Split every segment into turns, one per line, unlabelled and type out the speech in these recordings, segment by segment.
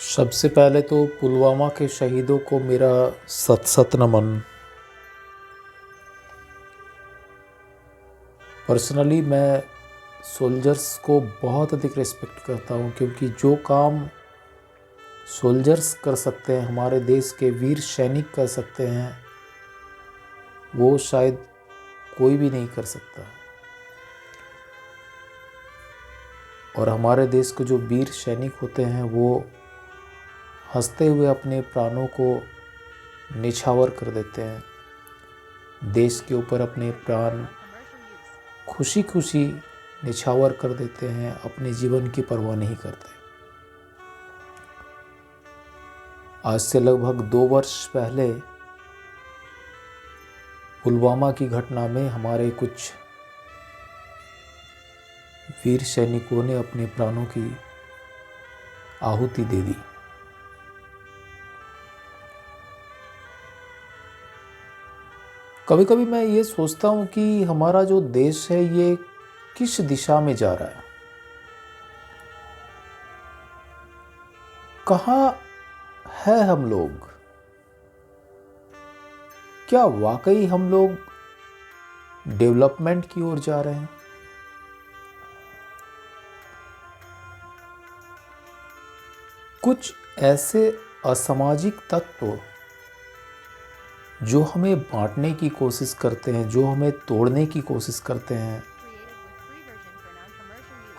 सबसे पहले तो पुलवामा के शहीदों को मेरा सत सत नमन। पर्सनली मैं सोल्जर्स को बहुत अधिक रिस्पेक्ट करता हूँ, क्योंकि जो काम सोल्जर्स कर सकते हैं, हमारे देश के वीर सैनिक कर सकते हैं, वो शायद कोई भी नहीं कर सकता। और हमारे देश के जो वीर सैनिक होते हैं वो हंसते हुए अपने प्राणों को निछावर कर देते हैं। देश के ऊपर अपने प्राण खुशी खुशी निछावर कर देते हैं, अपने जीवन की परवाह नहीं करते। आज से लगभग 2 वर्ष पहले पुलवामा की घटना में हमारे कुछ वीर सैनिकों ने अपने प्राणों की आहुति दे दी। कभी कभी मैं ये सोचता हूँ कि हमारा जो देश है ये किस दिशा में जा रहा है, कहाँ है हम लोग। क्या वाकई हम लोग डेवलपमेंट की ओर जा रहे हैं? कुछ ऐसे असामाजिक तत्व जो हमें बांटने की कोशिश करते हैं, जो हमें तोड़ने की कोशिश करते हैं,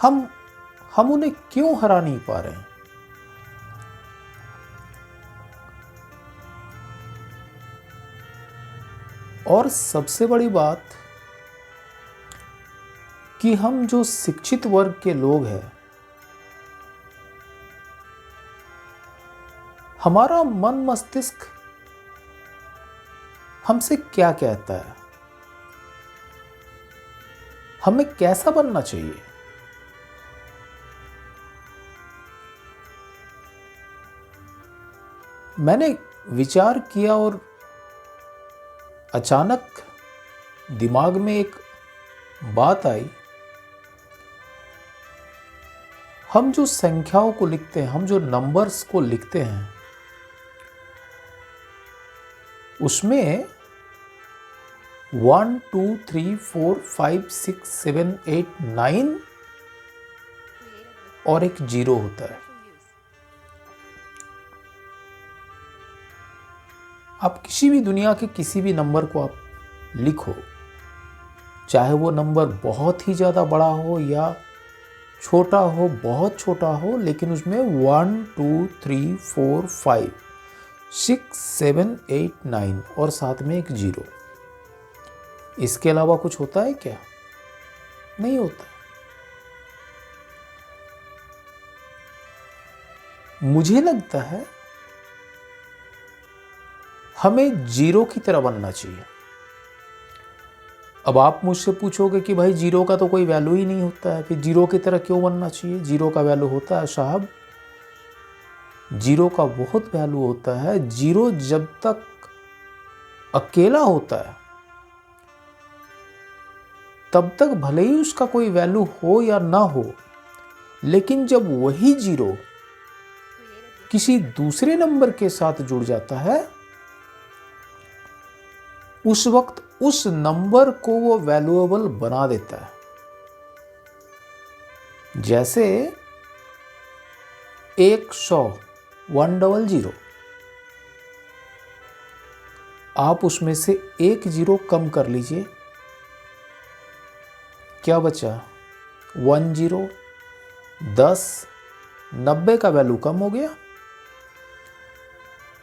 हम उन्हें क्यों हरा नहीं पा रहे हैं? और सबसे बड़ी बात कि हम जो शिक्षित वर्ग के लोग हैं, हमारा मन मस्तिष्क हमसे क्या कहता है, हमें कैसा बनना चाहिए। मैंने विचार किया और अचानक दिमाग में एक बात आई। हम जो संख्याओं को लिखते हैं, हम जो नंबर्स को लिखते हैं, उसमें 1 2 3 4 5 6 7 8 9 और एक 0 होता है। आप किसी भी दुनिया के किसी भी नंबर को आप लिखो, चाहे वो नंबर बहुत ही ज़्यादा बड़ा हो या छोटा हो, बहुत छोटा हो, लेकिन उसमें 1 2 3 4 5 6 7 8 9 और साथ में एक 0। इसके अलावा कुछ होता है क्या? नहीं होता। मुझे लगता है हमें 0 की तरह बनना चाहिए। अब आप मुझसे पूछोगे कि भाई 0 का तो कोई वैल्यू ही नहीं होता है, फिर 0 की तरह क्यों बनना चाहिए? 0 का वैल्यू होता है साहब, 0 का बहुत वैल्यू होता है। 0 जब तक अकेला होता है तब तक भले ही उसका कोई वैल्यू हो या ना हो, लेकिन जब वही 0 किसी दूसरे नंबर के साथ जुड़ जाता है, उस वक्त उस नंबर को वो वैल्यूएबल बना देता है। जैसे 100 100, आप उसमें से एक 0 कम कर लीजिए, क्या बचा? 10, 10, 90 का वैल्यू कम हो गया,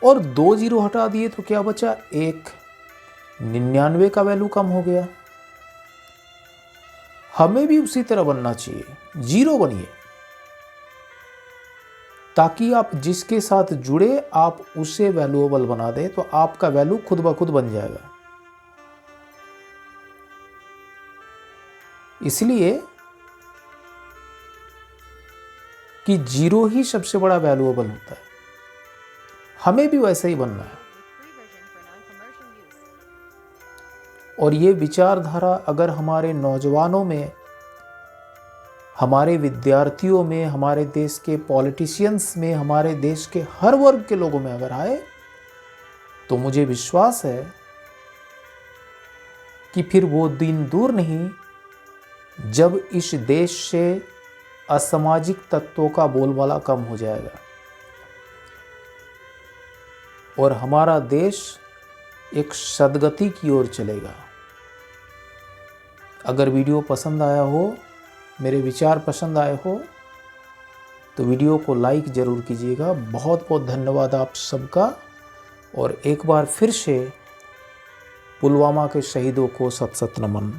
और 2 0 हटा दिए तो क्या बचा? 1, 99 का वैल्यू कम हो गया। हमें भी उसी तरह बनना चाहिए, 0 बनिए, ताकि आप जिसके साथ जुड़े आप उसे वैल्यूएबल बना दें, तो आपका वैल्यू खुद ब खुद बन जाएगा। इसलिए कि 0 ही सबसे बड़ा वैल्यूएबल होता है, हमें भी वैसे ही बनना है। और ये विचारधारा अगर हमारे नौजवानों में, हमारे विद्यार्थियों में, हमारे देश के पॉलिटिशियंस में, हमारे देश के हर वर्ग के लोगों में अगर आए तो मुझे विश्वास है कि फिर वो दिन दूर नहीं जब इस देश से असामाजिक तत्वों का बोलबाला कम हो जाएगा और हमारा देश एक सद्गति की ओर चलेगा। अगर वीडियो पसंद आया हो, मेरे विचार पसंद आए हो, तो वीडियो को लाइक ज़रूर कीजिएगा। बहुत बहुत धन्यवाद आप सबका। और एक बार फिर से पुलवामा के शहीदों को सत सत नमन।